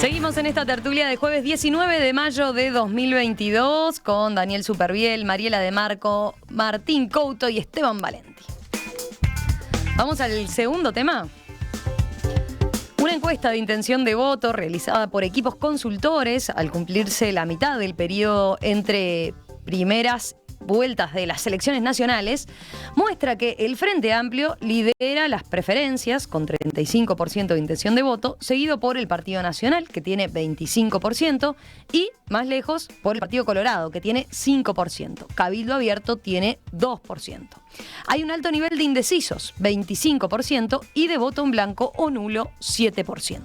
Seguimos en esta tertulia de jueves 19 de mayo de 2022 con Daniel Superviel, Mariela de Marco, Martín Couto y Esteban Valenti. Vamos al segundo tema. Una encuesta de intención de voto realizada por equipos consultores al cumplirse la mitad del periodo entre primeras vueltas de las elecciones nacionales, muestra que el Frente Amplio lidera las preferencias con 35% de intención de voto, seguido por el Partido Nacional, que tiene 25%, y más lejos por el Partido Colorado, que tiene 5%. Cabildo Abierto tiene 2%. Hay un alto nivel de indecisos, 25%, y de voto en blanco o nulo, 7%.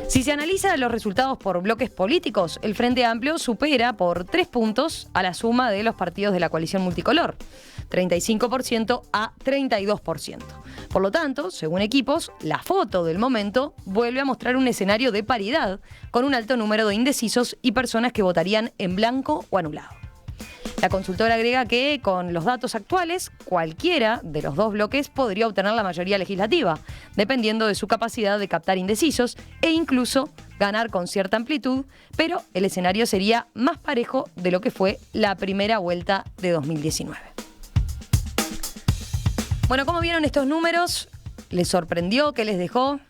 Si se analiza los resultados por bloques políticos, el Frente Amplio supera por 3 puntos a la suma de los partidos de la coalición multicolor, 35% a 32%. Por lo tanto, según equipos, la foto del momento vuelve a mostrar un escenario de paridad, con un alto número de indecisos y personas que votarían en blanco o anulado. La consultora agrega que, con los datos actuales, cualquiera de los dos bloques podría obtener la mayoría legislativa, dependiendo de su capacidad de captar indecisos e incluso ganar con cierta amplitud, pero el escenario sería más parejo de lo que fue la primera vuelta de 2019. Bueno, ¿cómo vieron estos números? ¿Les sorprendió? ¿Qué les dejó?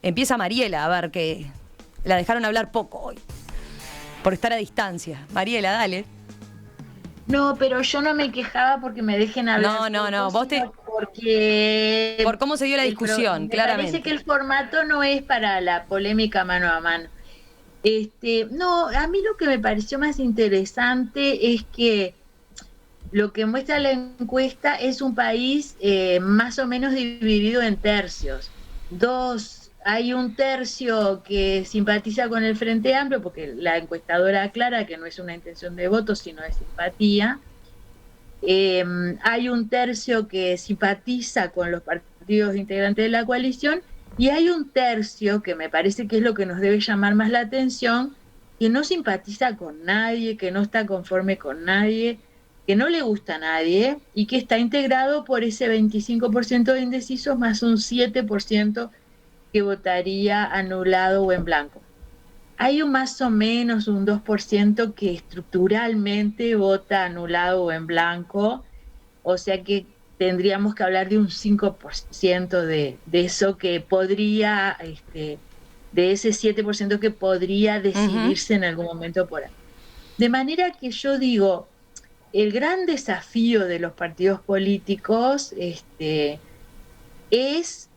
Empieza Mariela, a ver, que la dejaron hablar poco hoy, por estar a distancia. Mariela, dale. No, pero yo no me quejaba porque me dejen hablar. No, vos te... Porque... Por cómo se dio la discusión, claramente. Me parece que el formato no es para la polémica mano a mano. No, a mí lo que me pareció más interesante es que lo que muestra la encuesta es un país más o menos dividido en tercios. Hay un tercio que simpatiza con el Frente Amplio, porque la encuestadora aclara que no es una intención de voto, sino de simpatía. Hay un tercio que simpatiza con los partidos integrantes de la coalición, y hay un tercio, que me parece que es lo que nos debe llamar más la atención, que no simpatiza con nadie, que no está conforme con nadie, que no le gusta a nadie, y que está integrado por ese 25% de indecisos más un 7% que votaría anulado o en blanco. Hay más o menos un 2% que estructuralmente vota anulado o en blanco, o sea que tendríamos que hablar de un 5% de eso que podría, de ese 7% que podría decidirse en algún momento por ahí. De manera que yo digo, el gran desafío de los partidos políticos es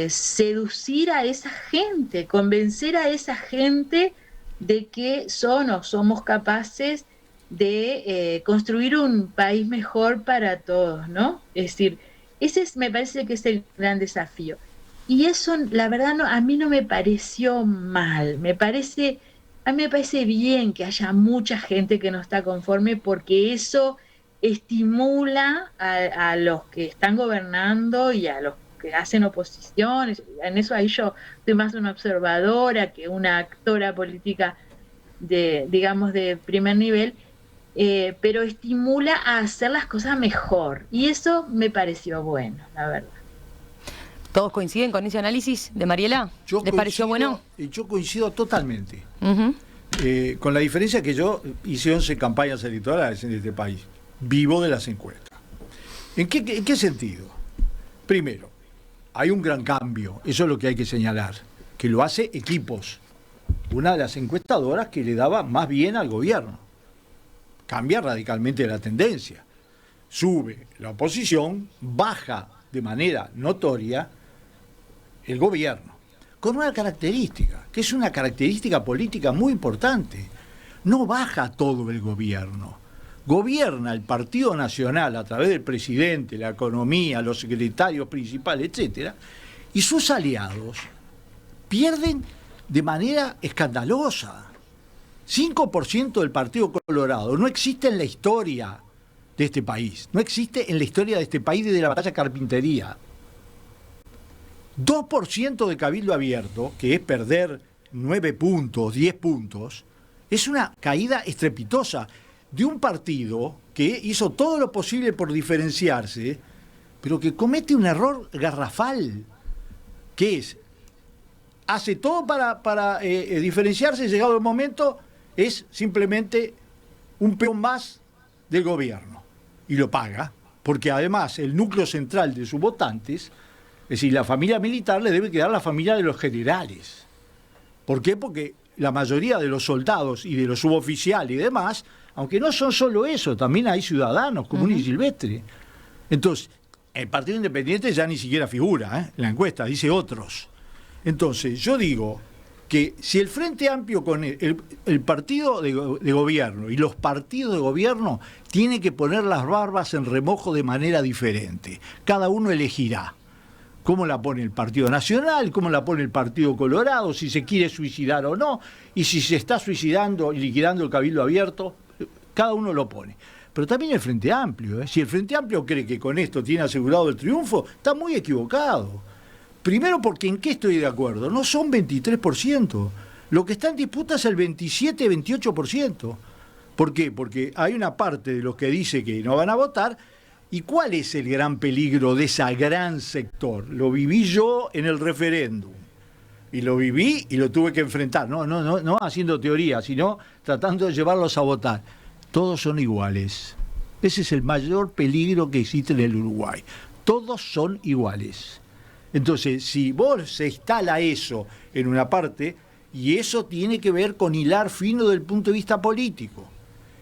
seducir a esa gente, convencer a esa gente de que somos capaces de construir un país mejor para todos, ¿no? Es decir, me parece que es el gran desafío. Y eso, la verdad, a mí no me pareció mal. A mí me parece bien que haya mucha gente que no está conforme, porque eso estimula a los que están gobernando y a los que hacen oposición. En eso ahí yo soy más una observadora que una actora política de primer nivel, pero estimula a hacer las cosas mejor, y eso me pareció bueno, la verdad. ¿Todos coinciden con ese análisis de Mariela? ¿Les pareció bueno? Yo coincido totalmente. Con la diferencia que yo hice 11 campañas electorales en este país. Vivo de las encuestas. ¿En qué sentido? Primero, hay un gran cambio, eso es lo que hay que señalar, que lo hace Equipos, una de las encuestadoras que le daba más bien al gobierno. Cambia radicalmente la tendencia. Sube la oposición, baja de manera notoria el gobierno, con una característica, que es una característica política muy importante. No baja todo el gobierno. Gobierna el Partido Nacional a través del presidente, la economía, los secretarios principales, etcétera, y sus aliados pierden de manera escandalosa. 5% del Partido Colorado no existe en la historia de este país, no existe en la historia de este país desde la batalla Carpintería. 2% de Cabildo Abierto, que es perder 9 puntos, 10 puntos, es una caída estrepitosa de un partido que hizo todo lo posible por diferenciarse, pero que comete un error garrafal, que es hace todo para diferenciarse, llegado el momento, es simplemente un peón más del gobierno. Y lo paga, porque además el núcleo central de sus votantes, es decir, la familia militar, le debe quedar la familia de los generales. ¿Por qué? Porque la mayoría de los soldados y de los suboficiales y demás, aunque no son solo eso, también hay ciudadanos comunes y silvestres. Entonces, el Partido Independiente ya ni siquiera figura en la encuesta, dice otros. Entonces, yo digo que si el Frente Amplio con el partido de gobierno y los partidos de gobierno tienen que poner las barbas en remojo de manera diferente, cada uno elegirá cómo la pone el Partido Nacional, cómo la pone el Partido Colorado, si se quiere suicidar o no, y si se está suicidando y liquidando el Cabildo Abierto, cada uno lo pone. Pero también el Frente Amplio, si el Frente Amplio cree que con esto tiene asegurado el triunfo, está muy equivocado. Primero porque ¿en qué estoy de acuerdo? No son 23%. Lo que está en disputa es el 27-28%. ¿Por qué? Porque hay una parte de los que dice que no van a votar. ¿Y cuál es el gran peligro de ese gran sector? Lo viví yo en el referéndum. Y lo viví y lo tuve que enfrentar. No haciendo teoría, sino tratando de llevarlos a votar. Todos son iguales. Ese es el mayor peligro que existe en el Uruguay. Todos son iguales. Entonces, si vos se instala eso en una parte, y eso tiene que ver con hilar fino del punto de vista político.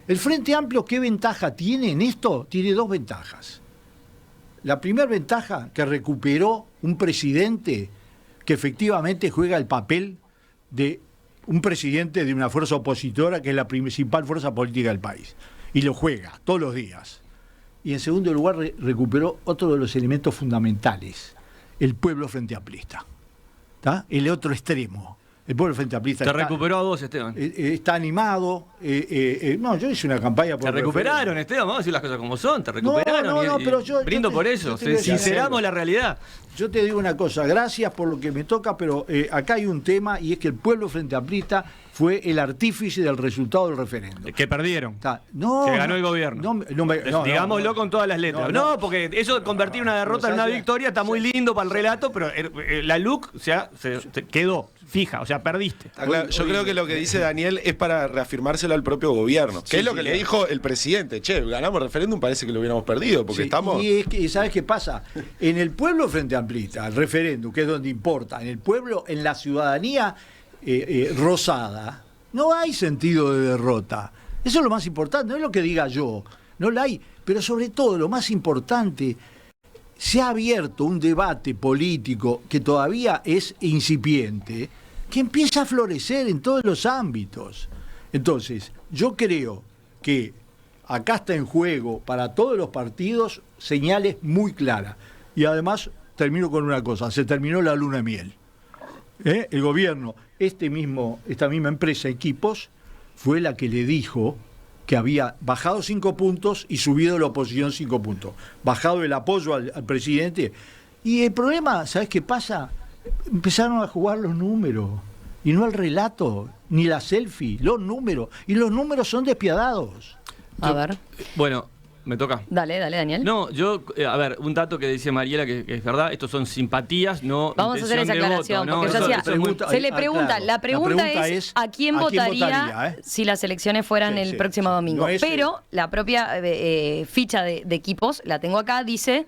El Frente Amplio, ¿qué ventaja tiene en esto? Tiene dos ventajas. La primera ventaja, que recuperó un presidente que efectivamente juega el papel de un presidente de una fuerza opositora que es la principal fuerza política del país. Y lo juega todos los días. Y en segundo lugar, recuperó otro de los elementos fundamentales. El pueblo frente amplista. ¿Tá? El otro extremo. El pueblo frente amplista. Te recuperó a vos, Esteban. Está animado. No, yo hice una campaña por. Te recuperaron, Esteban, vamos a decir las cosas como son. Te recuperaron. No, pero brindo por eso. Sinceramos la realidad. Yo te digo una cosa, gracias por lo que me toca, pero acá hay un tema y es que el pueblo frente amplista fue el artífice del resultado del referéndum. Que perdieron. No, que ganó el gobierno. Digámoslo con todas las letras. No, porque eso de convertir una derrota en una victoria está muy lindo para el relato, pero la LUC se quedó fija, o sea, perdiste. Claro, yo creo que lo que dice Daniel es para reafirmárselo al propio gobierno. Que es lo que le dijo el presidente. Che, ganamos el referéndum, parece que lo hubiéramos perdido, porque estamos... Y ¿sabes qué pasa? En el pueblo frente amplista, el referéndum, que es donde importa, en el pueblo, en la ciudadanía rosada, no hay sentido de derrota. Eso es lo más importante, no es lo que diga yo, no la hay. Pero sobre todo, lo más importante, se ha abierto un debate político que todavía es incipiente, que empieza a florecer en todos los ámbitos. Entonces, yo creo que acá está en juego para todos los partidos señales muy claras. Y además, termino con una cosa, se terminó la luna de miel. El gobierno, esta misma empresa, Equipos, fue la que le dijo que había bajado 5 puntos y subido la oposición 5 puntos. Bajado el apoyo al presidente. Y el problema, ¿sabes qué pasa? Empezaron a jugar los números. Y no el relato, ni la selfie, los números. Y los números son despiadados. A ver. Bueno, me toca. Dale, Daniel. No, yo, a ver, un dato que dice Mariela que es verdad, estos son simpatías, no vamos a hacer esa aclaración, voto, porque ¿no? se le pregunta, claro, la pregunta es ¿a quién votaría si las elecciones fueran el próximo domingo? No pero la propia ficha de Equipos, la tengo acá, dice...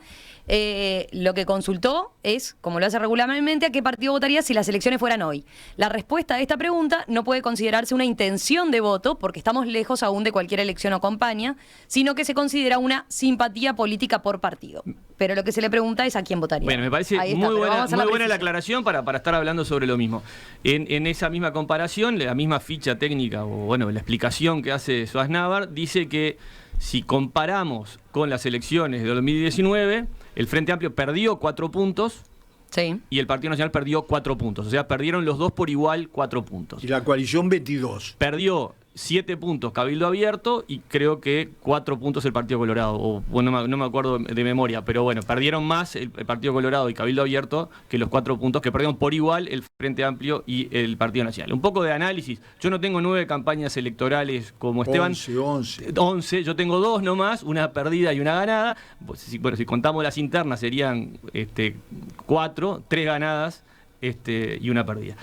lo que consultó es, como lo hace regularmente, a qué partido votaría si las elecciones fueran hoy. La respuesta a esta pregunta no puede considerarse una intención de voto, porque estamos lejos aún de cualquier elección o campaña, sino que se considera una simpatía política por partido. Pero lo que se le pregunta es a quién votaría. Bueno, me parece muy buena la aclaración para estar hablando sobre lo mismo. En esa misma comparación, la misma ficha técnica, o bueno, la explicación que hace Swaznavar, dice que si comparamos con las elecciones de 2019, el Frente Amplio perdió 4 puntos y el Partido Nacional perdió 4 puntos. O sea, perdieron los dos por igual 4 puntos. Y la coalición 22. Perdió 7 puntos Cabildo Abierto y creo que 4 puntos el Partido Colorado. O, bueno, no me acuerdo de memoria, pero bueno, perdieron más el Partido Colorado y Cabildo Abierto que los 4 puntos que perdieron por igual el Frente Amplio y el Partido Nacional. Un poco de análisis. Yo no tengo 9 campañas electorales como Esteban. 11. Yo tengo 2 nomás, una perdida y una ganada. Bueno, si contamos las internas serían 4, 3 ganadas y una perdida.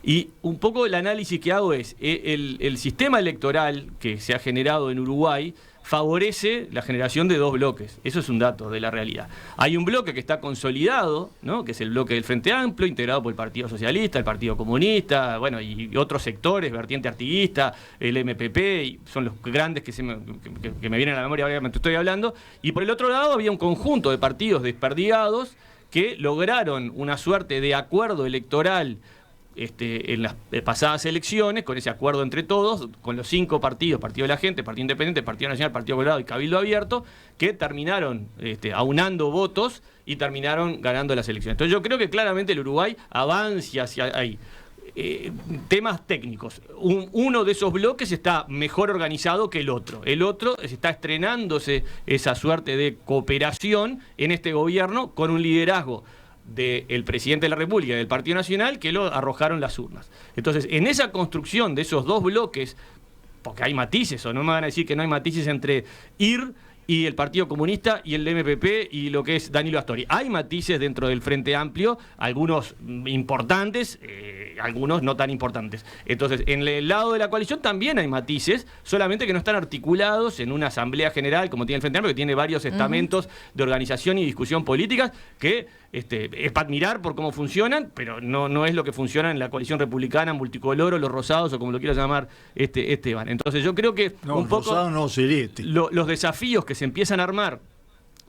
Y un poco el análisis que hago es, el sistema electoral que se ha generado en Uruguay favorece la generación de dos bloques. Eso es un dato de la realidad. Hay un bloque que está consolidado, ¿no?, que es el bloque del Frente Amplio, integrado por el Partido Socialista, el Partido Comunista, bueno, y otros sectores, vertiente artiguista, el MPP, y son los grandes que me vienen a la memoria ahora que estoy hablando. Y por el otro lado había un conjunto de partidos desperdigados que lograron una suerte de acuerdo electoral en las pasadas elecciones, con ese acuerdo entre todos, con los 5 partidos, Partido de la Gente, Partido Independiente, Partido Nacional, Partido Colorado y Cabildo Abierto, que terminaron aunando votos y terminaron ganando las elecciones. Entonces yo creo que claramente el Uruguay avanza hacia ahí. Temas técnicos. Uno de esos bloques está mejor organizado que el otro. El otro está estrenándose esa suerte de cooperación en este gobierno con un liderazgo del presidente de la República y del Partido Nacional que lo arrojaron las urnas. Entonces, en esa construcción de esos dos bloques, porque hay matices, o no me van a decir que no hay matices entre IR y el Partido Comunista y el MPP y lo que es Danilo Astori. Hay matices dentro del Frente Amplio, algunos importantes, algunos no tan importantes. Entonces, en el lado de la coalición también hay matices, solamente que no están articulados en una asamblea general como tiene el Frente Amplio, que tiene varios estamentos de organización y discusión políticas, que es para admirar por cómo funcionan, pero no es lo que funciona en la coalición republicana, multicolor o los rosados o como lo quieras llamar Esteban. Entonces yo creo que un poco rosado no, celeste. Los desafíos que se empiezan a armar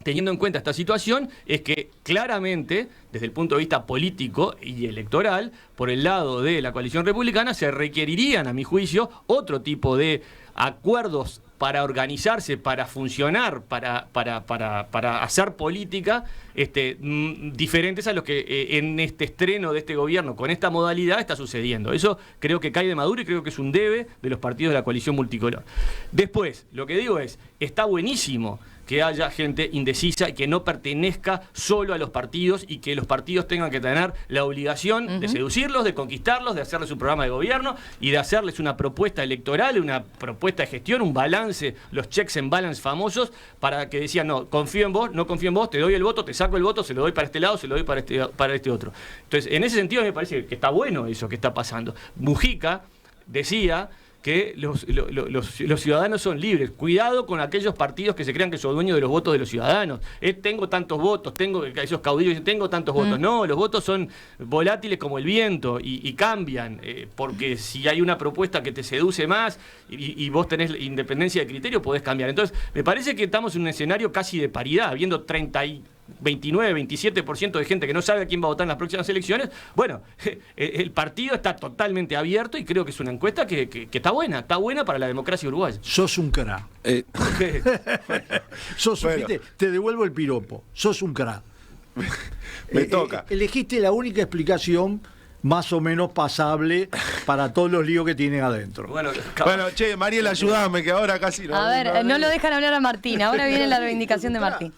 teniendo en cuenta esta situación es que claramente, desde el punto de vista político y electoral, por el lado de la coalición republicana se requerirían, a mi juicio, otro tipo de acuerdos para organizarse, para funcionar, para hacer política diferentes a los que en este estreno de este gobierno, con esta modalidad, está sucediendo. Eso creo que cae de maduro y creo que es un debe de los partidos de la coalición multicolor. Después, lo que digo es, está buenísimo que haya gente indecisa y que no pertenezca solo a los partidos y que los partidos tengan que tener la obligación de seducirlos, de conquistarlos, de hacerles un programa de gobierno y de hacerles una propuesta electoral, una propuesta de gestión, un balance, los checks and balance famosos, para que decían, no, confío en vos, no confío en vos, te doy el voto, te saco el voto, se lo doy para este lado, se lo doy para este otro. Entonces, en ese sentido me parece que está bueno eso que está pasando. Mujica decía que los ciudadanos son libres. Cuidado con aquellos partidos que se crean que son dueños de los votos de los ciudadanos. Tengo tantos votos, esos caudillos dicen, tengo tantos votos. No, los votos son volátiles como el viento y cambian, porque si hay una propuesta que te seduce más y vos tenés independencia de criterio, podés cambiar. Entonces, me parece que estamos en un escenario casi de paridad, habiendo 29, 27% de gente que no sabe a quién va a votar en las próximas elecciones. Bueno, el partido está totalmente abierto y creo que es una encuesta que está buena para la democracia uruguaya. Sos un cra. Te devuelvo el piropo. Sos un cra. Me toca. Elegiste la única explicación más o menos pasable para todos los líos que tienen adentro. Bueno, che, Mariel, ayúdame, que ahora casi no. A ver, no lo dejan hablar a Martín. Ahora viene la reivindicación de Martín.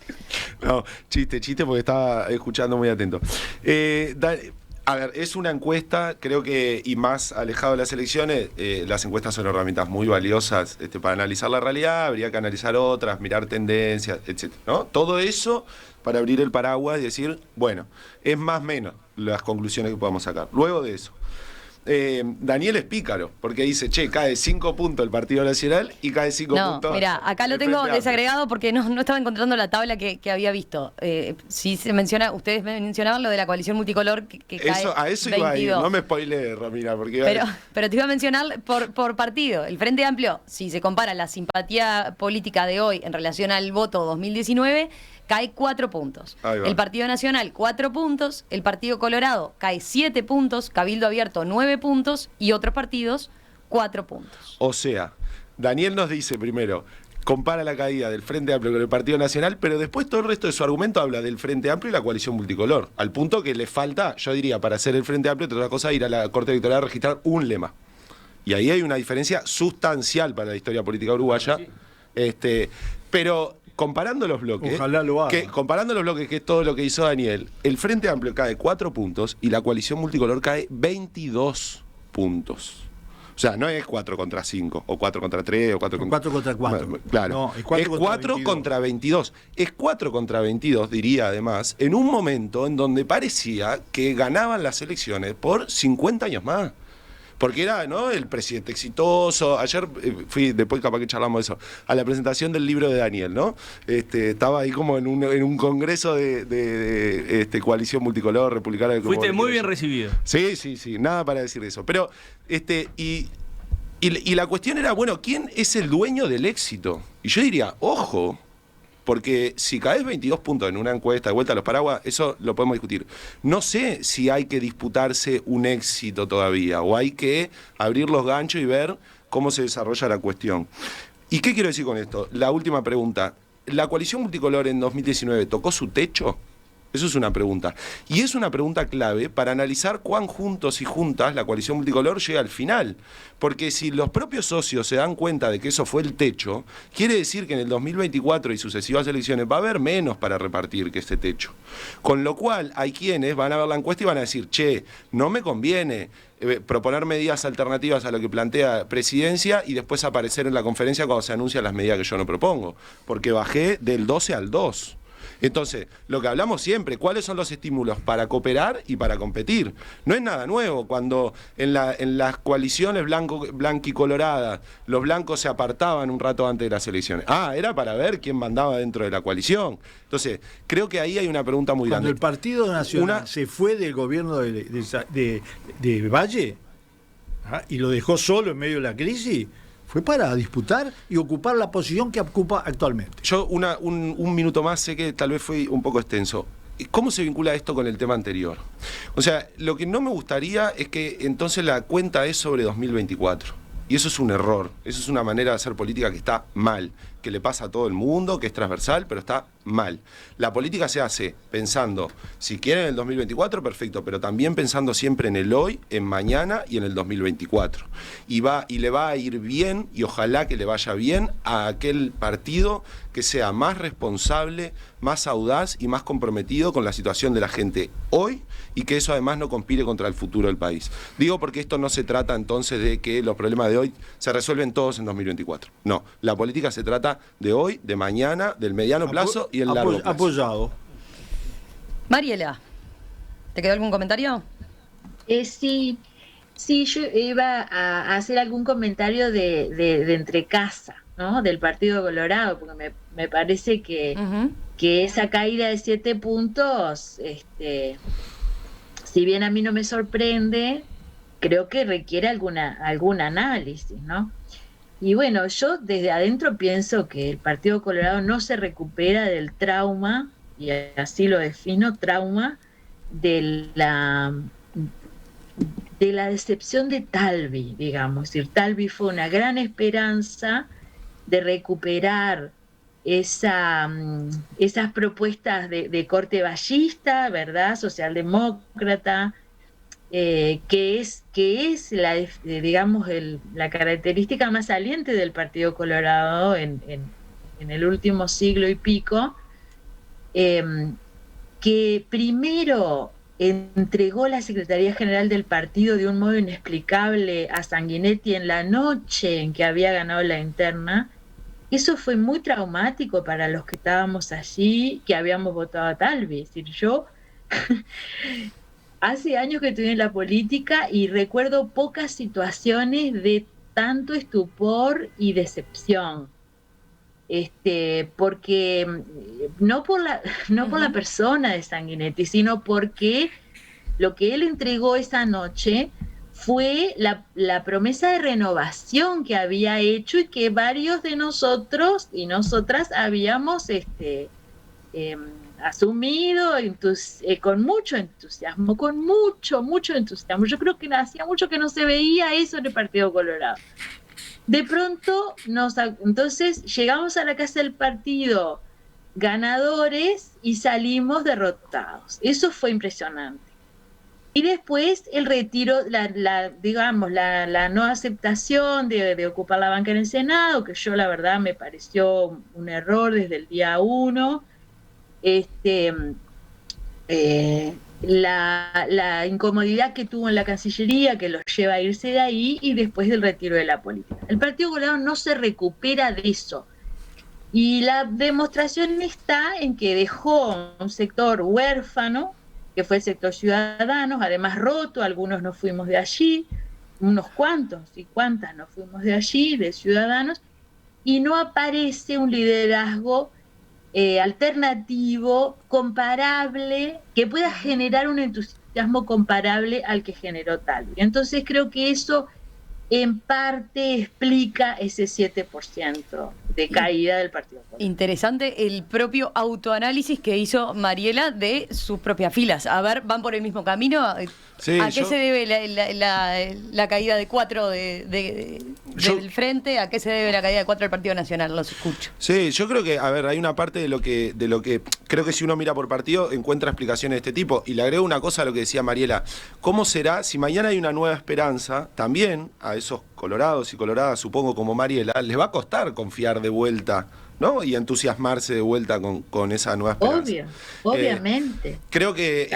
No, chiste, porque estaba escuchando muy atento. A ver, es una encuesta, creo que, y más alejado de las elecciones, las encuestas son herramientas muy valiosas para analizar la realidad, habría que analizar otras, mirar tendencias, etc., ¿no? Todo eso para abrir el paraguas y decir, bueno, es más o menos las conclusiones que podamos sacar. Luego de eso, Daniel es pícaro, porque dice, che, cae 5 puntos el Partido Nacional y cae 5 puntos. No, mira, acá lo tengo desagregado porque no estaba encontrando la tabla que había visto. Sí se menciona, ustedes mencionaban lo de la coalición multicolor que cae a eso 22. Iba a ir, no me spoilees, Romina, porque pero te iba a mencionar por partido. El Frente Amplio, si se compara la simpatía política de hoy en relación al voto 2019, cae 4 puntos. El Partido Nacional, 4 puntos. El Partido Colorado cae 7 puntos. Cabildo Abierto, 9 puntos. Y otros partidos, 4 puntos. O sea, Daniel nos dice primero, compara la caída del Frente Amplio con el Partido Nacional, pero después todo el resto de su argumento habla del Frente Amplio y la coalición multicolor. Al punto que le falta, yo diría, para hacer el Frente Amplio, otra cosa, ir a la Corte Electoral a registrar un lema. Y ahí hay una diferencia sustancial para la historia política uruguaya. Pero comparando los bloques, comparando los bloques, que es todo lo que hizo Daniel, el Frente Amplio cae 4 puntos y la coalición multicolor cae 22 puntos. O sea, no es 4 contra 5, o 4 contra 3, o 4 contra 4. Claro, No, es 4 contra 22. Es 4 contra 22, diría además, en un momento en donde parecía que ganaban las elecciones por 50 años más. Porque era, ¿no?, el presidente exitoso. Ayer fui, después capaz que charlamos de eso, a la presentación del libro de Daniel, ¿no? Estaba ahí como en un congreso de coalición multicolor republicana. Fuiste muy bien recibido. Sí, nada para decir de eso. Pero, y la cuestión era, bueno, ¿quién es el dueño del éxito? Y yo diría, ojo, porque si caes 22 puntos en una encuesta de vuelta a los paraguas, eso lo podemos discutir. No sé si hay que disputarse un éxito todavía, o hay que abrir los ganchos y ver cómo se desarrolla la cuestión. ¿Y qué quiero decir con esto? La última pregunta. ¿La coalición multicolor en 2019 tocó su techo? Eso es una pregunta. Y es una pregunta clave para analizar cuán juntos y juntas la coalición multicolor llega al final. Porque si los propios socios se dan cuenta de que eso fue el techo, quiere decir que en el 2024 y sucesivas elecciones va a haber menos para repartir que este techo. Con lo cual hay quienes van a ver la encuesta y van a decir, che, no me conviene proponer medidas alternativas a lo que plantea Presidencia y después aparecer en la conferencia cuando se anuncian las medidas que yo no propongo. Porque bajé del 12 al 2. Entonces, lo que hablamos siempre, ¿cuáles son los estímulos para cooperar y para competir? No es nada nuevo cuando en las coaliciones blanquicoloradas los blancos se apartaban un rato antes de las elecciones. Era para ver quién mandaba dentro de la coalición. Entonces, creo que ahí hay una pregunta muy grande. Cuando el Partido Nacional se fue del gobierno de Valle y lo dejó solo en medio de la crisis, fue para disputar y ocupar la posición que ocupa actualmente. Yo un minuto más, sé que tal vez fue un poco extenso. ¿Cómo se vincula esto con el tema anterior? O sea, lo que no me gustaría es que entonces la cuenta es sobre 2024. Y eso es un error, eso es una manera de hacer política que está mal, que le pasa a todo el mundo, que es transversal, pero está mal. La política se hace pensando, si quieren en el 2024, perfecto, pero también pensando siempre en el hoy, en mañana y en el 2024. Y le va a ir bien, y ojalá que le vaya bien, a aquel partido que sea más responsable, más audaz y más comprometido con la situación de la gente hoy, y que eso además no conspire contra el futuro del país. Digo porque esto no se trata entonces de que los problemas de hoy se resuelven todos en 2024. No, la política se trata de hoy, de mañana, del mediano plazo y el largo plazo. Apoyado. Mariela, ¿te quedó algún comentario? Sí, yo iba a hacer algún comentario de entrecasa, ¿no? Del Partido Colorado, porque me parece que, que esa caída de 7 puntos, si bien a mí no me sorprende, creo que requiere algún análisis, ¿no? Y bueno, yo desde adentro pienso que el Partido Colorado no se recupera del trauma, y así lo defino, trauma de la decepción de Talvi, digamos. Es decir, Talvi fue una gran esperanza de recuperar esas propuestas de corte vallista, ¿verdad?, socialdemócrata, que es la característica más saliente del Partido Colorado en el último siglo y pico, que primero entregó la Secretaría General del partido de un modo inexplicable a Sanguinetti en la noche en que había ganado la interna. Eso fue muy traumático para los que estábamos allí, que habíamos votado a Talvi. Es decir, yo hace años que estoy en la política y recuerdo pocas situaciones de tanto estupor y decepción. Porque no por la persona de Sanguinetti, sino porque lo que él entregó esa noche fue la promesa de renovación que había hecho y que varios de nosotros y nosotras habíamos asumido con mucho entusiasmo, con mucho entusiasmo. Yo creo que hacía mucho que no se veía eso en el Partido Colorado. De pronto, entonces llegamos a la casa del partido ganadores y salimos derrotados. Eso fue impresionante. Y después el retiro, la no aceptación de ocupar la banca en el Senado, que yo la verdad me pareció un error desde el día 1. la incomodidad que tuvo en la Cancillería, que los lleva a irse de ahí, y después del retiro de la política. El Partido Colorado no se recupera de eso. Y la demostración está en que dejó un sector huérfano, que fue el sector Ciudadanos, además roto, algunos nos fuimos de allí, unos cuantos y cuantas nos fuimos de allí, de Ciudadanos, y no aparece un liderazgo alternativo, comparable, que pueda generar un entusiasmo comparable al que generó Talvi. Entonces creo que eso en parte explica ese 7% de caída del Partido Colorado. Interesante el propio autoanálisis que hizo Mariela de sus propias filas. A ver, ¿van por el mismo camino? Sí, ¿A qué se debe la caída de 4 del Frente? ¿A qué se debe la caída de 4 del Partido Nacional? Los escucho. Sí, yo creo que, a ver, hay una parte de lo que creo que si uno mira por partido encuentra explicaciones de este tipo. Y le agrego una cosa a lo que decía Mariela. ¿Cómo será si mañana hay una nueva esperanza? También a esos colorados y coloradas, supongo como Mariela, les va a costar confiar de vuelta, ¿no? Y entusiasmarse de vuelta con esa nueva esperanza. Obviamente. Creo que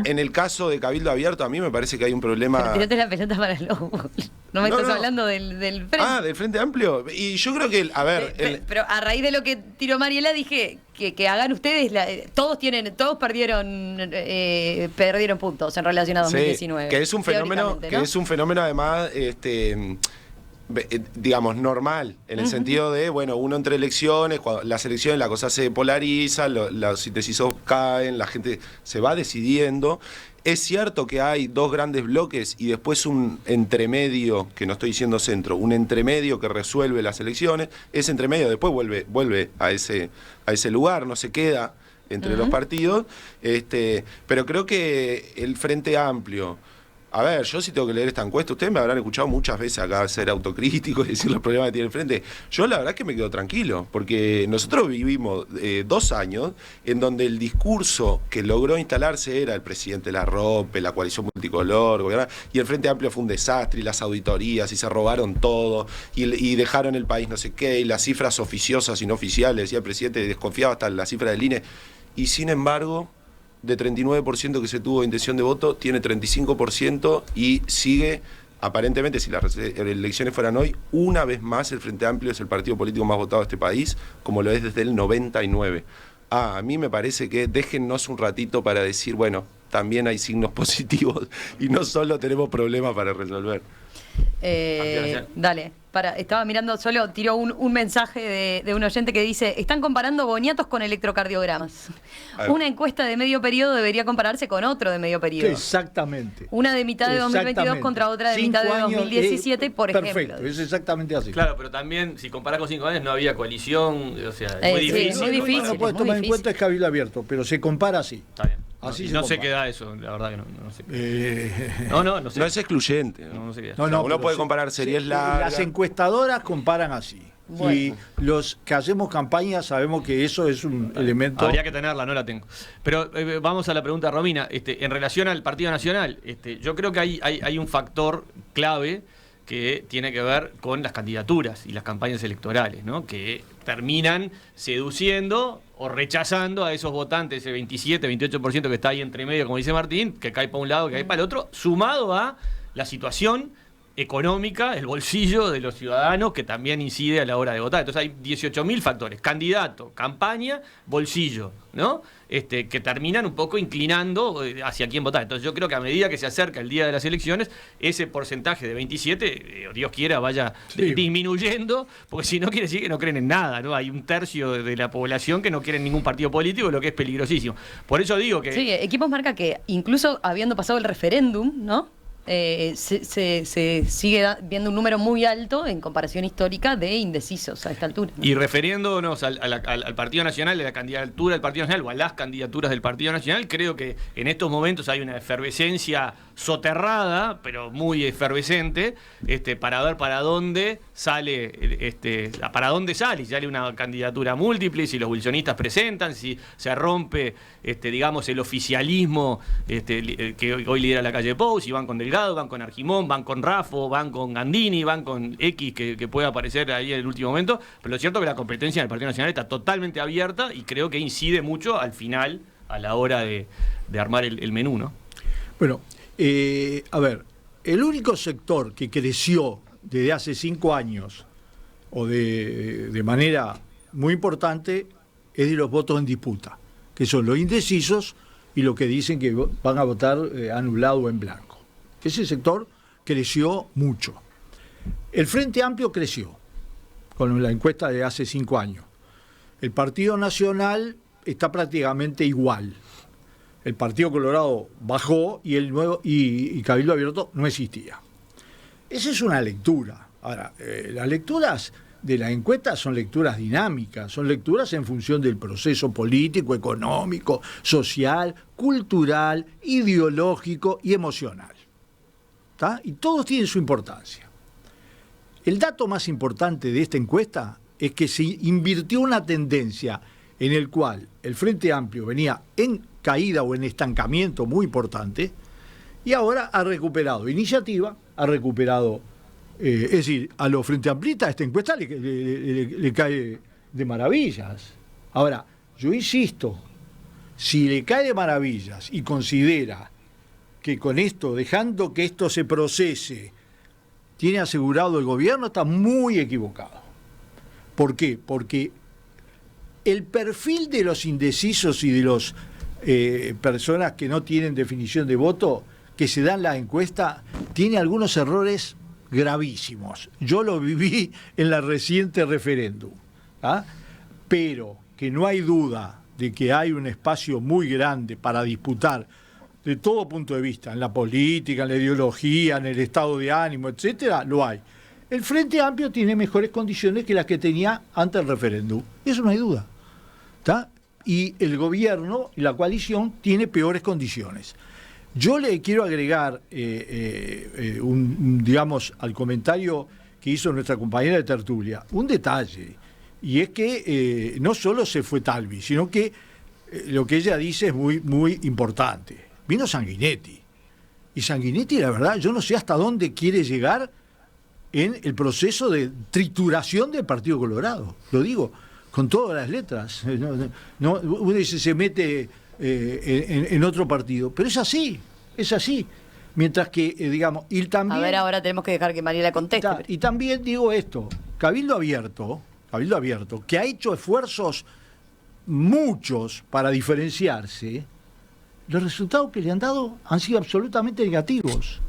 en el caso de Cabildo Abierto, a mí me parece que hay un problema. Pero tirate la pelota para el lobo. No me estás hablando del Frente. Ah, del Frente Amplio. Y yo creo que, a ver. Pero a raíz de lo que tiró Mariela, dije que hagan ustedes. Todos perdieron puntos en relación a 2019. Sí, que es un fenómeno, ¿no? Que es un fenómeno además. Digamos, normal, en el sentido de, bueno, uno entre elecciones, cuando las elecciones la cosa se polariza, los indecisivos caen, la gente se va decidiendo. Es cierto que hay dos grandes bloques y después un entremedio, que no estoy diciendo centro, un entremedio que resuelve las elecciones. Ese entremedio después vuelve a ese lugar, no se queda entre los partidos. Pero creo que el Frente Amplio. A ver, yo sí tengo que leer esta encuesta. Ustedes me habrán escuchado muchas veces acá ser autocrítico y decir los problemas que tiene el Frente. Yo la verdad es que me quedo tranquilo, porque nosotros vivimos 2 años en donde el discurso que logró instalarse era el presidente la rompe, la coalición multicolor, y el Frente Amplio fue un desastre, y las auditorías, y se robaron todo, y dejaron el país no sé qué, y las cifras oficiosas y no oficiales, decía el presidente, desconfiaba hasta la cifra del INE, y sin embargo, de 39% que se tuvo de intención de voto, tiene 35% y sigue, aparentemente, si las elecciones fueran hoy, una vez más el Frente Amplio es el partido político más votado de este país, como lo es desde el 99. A mí me parece que déjennos un ratito para decir, bueno, también hay signos positivos y no solo tenemos problemas para resolver. Dale, estaba mirando, solo tiró un mensaje de un oyente que dice: están comparando boniatos con electrocardiogramas. Una encuesta de medio periodo debería compararse con otro de medio periodo. Exactamente. Una de mitad de 2022 contra otra de mitad de 2017, por ejemplo. Perfecto, es exactamente así. Claro, pero también, si comparás con 5 años, no había coalición, o sea, es muy difícil. Sí, muy difícil. No puedes tomar en cuenta es Cabildo Abierto, pero se compara así. Está bien. Así no se sé compara. qué da eso, la verdad que no sé. No sé. No es excluyente. No sé qué da. Uno puede comparar series largas. Las encuestadoras comparan así. Bueno. Y los que hacemos campaña sabemos que eso es un elemento. Habría que tenerla, no la tengo. Pero vamos a la pregunta de Romina. En relación al Partido Nacional, yo creo que hay un factor clave que tiene que ver con las candidaturas y las campañas electorales, ¿no? Que terminan seduciendo o rechazando a esos votantes, ese 27, 28% que está ahí entre medio, como dice Martín, que cae para un lado, que cae para el otro, sumado a la situación económica, el bolsillo de los ciudadanos, que también incide a la hora de votar. Entonces hay 18.000 factores: candidato, campaña, bolsillo, ¿no? Que terminan un poco inclinando hacia quién votar. Entonces yo creo que a medida que se acerca el día de las elecciones, ese porcentaje de 27, Dios quiera, vaya disminuyendo, porque si no quiere decir que no creen en nada, ¿no? Hay un tercio de la población que no quiere en ningún partido político, lo que es peligrosísimo. Por eso digo que... Sí, Equipos marca que incluso habiendo pasado el referéndum, ¿no? Se sigue viendo un número muy alto en comparación histórica de indecisos a esta altura, ¿no? Y refiriéndonos al Partido Nacional, a la candidatura del Partido Nacional o a las candidaturas del Partido Nacional, creo que en estos momentos hay una efervescencia soterrada, pero muy efervescente, para ver para dónde sale, si sale una candidatura múltiple, si los wilsonistas presentan, si se rompe, digamos, el oficialismo que hoy lidera la calle Pou, si van con Delgado, van con Argimón, van con Raffo, van con Gandini, van con X que puede aparecer ahí en el último momento, pero lo cierto es que la competencia del Partido Nacional está totalmente abierta y creo que incide mucho al final a la hora de armar el menú, ¿no? Bueno, a ver, el único sector que creció desde hace 5 años o de manera muy importante es de los votos en disputa, que son los indecisos y los que dicen que van a votar anulado o en blanco. Ese sector creció mucho. El Frente Amplio creció con la encuesta de hace 5 años. El Partido Nacional está prácticamente igual. El Partido Colorado bajó y el nuevo y Cabildo Abierto no existía. Esa es una lectura. Ahora, las lecturas de la encuesta son lecturas dinámicas, son lecturas en función del proceso político, económico, social, cultural, ideológico y emocional. ¿Tá? Y todos tienen su importancia. El dato más importante de esta encuesta es que se invirtió una tendencia en el cual el Frente Amplio venía en caída o en estancamiento muy importante y ahora ha recuperado iniciativa, ha recuperado, es decir, a los Frente Amplistas esta encuesta le cae de maravillas. Ahora, yo insisto, si le cae de maravillas y considera que con esto, dejando que esto se procese, tiene asegurado el gobierno, está muy equivocado. ¿Por qué? Porque el perfil de los indecisos y de las personas que no tienen definición de voto que se dan en la encuesta tiene algunos errores gravísimos. Yo lo viví en la reciente referéndum. ¿Ah? Pero que no hay duda de que hay un espacio muy grande para disputar de todo punto de vista, en la política, en la ideología, en el estado de ánimo, etcétera, lo hay. El Frente Amplio tiene mejores condiciones que las que tenía antes del referéndum. Eso no hay duda. ¿Tá? Y el gobierno y la coalición tiene peores condiciones. Yo le quiero agregar, digamos, al comentario que hizo nuestra compañera de tertulia, un detalle, y es que no solo se fue Talvi, sino que lo que ella dice es muy, muy importante. Vino Sanguinetti, y Sanguinetti, la verdad, yo no sé hasta dónde quiere llegar en el proceso de trituración del Partido Colorado, lo digo con todas las letras. Uno dice se mete en otro partido, pero es así. Mientras que, digamos, y también... A ver, ahora tenemos que dejar que Mariela conteste. Y también digo esto, Cabildo Abierto, que ha hecho esfuerzos muchos para diferenciarse, los resultados que le han dado han sido absolutamente negativos.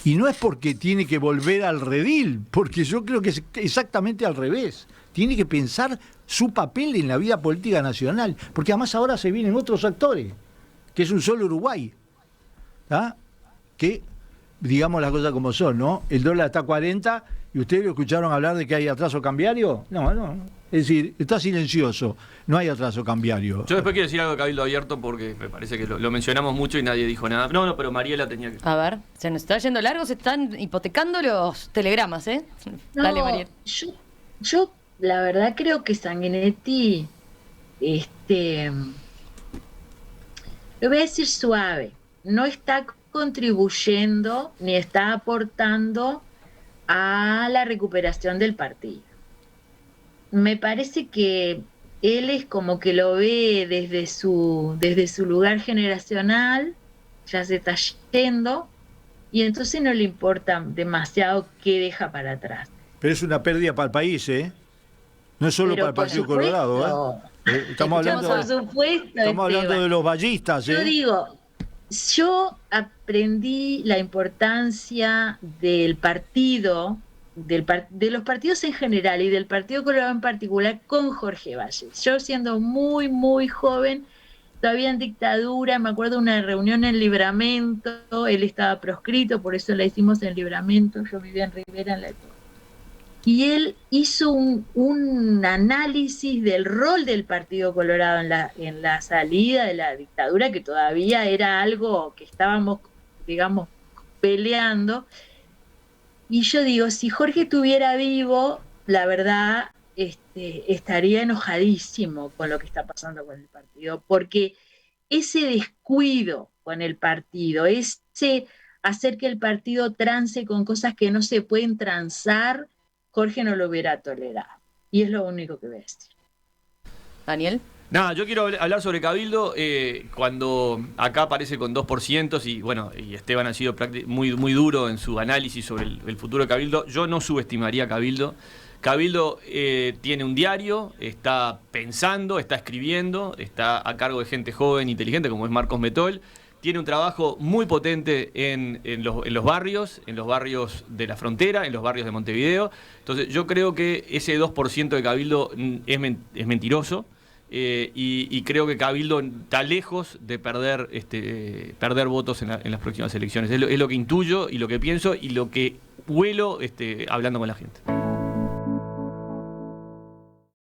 Y no es porque tiene que volver al redil, porque yo creo que es exactamente al revés. Tiene que pensar su papel en la vida política nacional, porque además ahora se vienen otros actores, que es un solo Uruguay. ¿Ah? Que, digamos las cosas como son, ¿no? El dólar está a 40 y ustedes lo escucharon hablar de que hay atraso cambiario. No. Es decir, está silencioso, no hay atraso cambiario. Yo después quiero decir algo de Cabildo Abierto porque me parece que lo mencionamos mucho y nadie dijo nada. No, pero Mariela tenía que... A ver, se nos está yendo largo, se están hipotecando los telegramas, ¿eh? No, dale, Mariela. Yo la verdad creo que Sanguinetti, lo voy a decir suave, no está contribuyendo ni está aportando a la recuperación del partido. Me parece que él es como que lo ve desde su lugar generacional, ya se está yendo, y entonces no le importa demasiado qué deja para atrás. Pero es una pérdida para el país, ¿eh? No es solo Pero para el Partido Colorado, ¿eh? Estamos hablando de los ballistas, ¿eh? Yo digo, yo aprendí la importancia del partido, de los partidos en general y del Partido Colorado en particular con Jorge Valles. Yo siendo muy, muy joven, todavía en dictadura, me acuerdo de una reunión en Libramento, él estaba proscrito, por eso la hicimos en Libramento, yo vivía en Rivera en la época. Y él hizo un análisis del rol del Partido Colorado en la salida de la dictadura, que todavía era algo que estábamos, digamos, peleando. Y yo digo, si Jorge estuviera vivo, la verdad, estaría enojadísimo con lo que está pasando con el partido, porque ese descuido con el partido, ese hacer que el partido trance con cosas que no se pueden transar, Jorge no lo hubiera tolerado. Y es lo único que voy a decir. Daniel. Nada, yo quiero hablar sobre Cabildo cuando acá aparece con 2% y bueno, y Esteban ha sido muy, muy duro en su análisis sobre el futuro de Cabildo. Yo no subestimaría a Cabildo. Cabildo tiene un diario, está pensando, está escribiendo, está a cargo de gente joven, inteligente como es Marcos Metol. Tiene un trabajo muy potente en los barrios de la frontera, en los barrios de Montevideo. Entonces yo creo que ese 2% de Cabildo es mentiroso. Y creo que Cabildo está lejos de perder votos en las próximas elecciones. Es lo que intuyo y lo que pienso y lo que huelo hablando con la gente.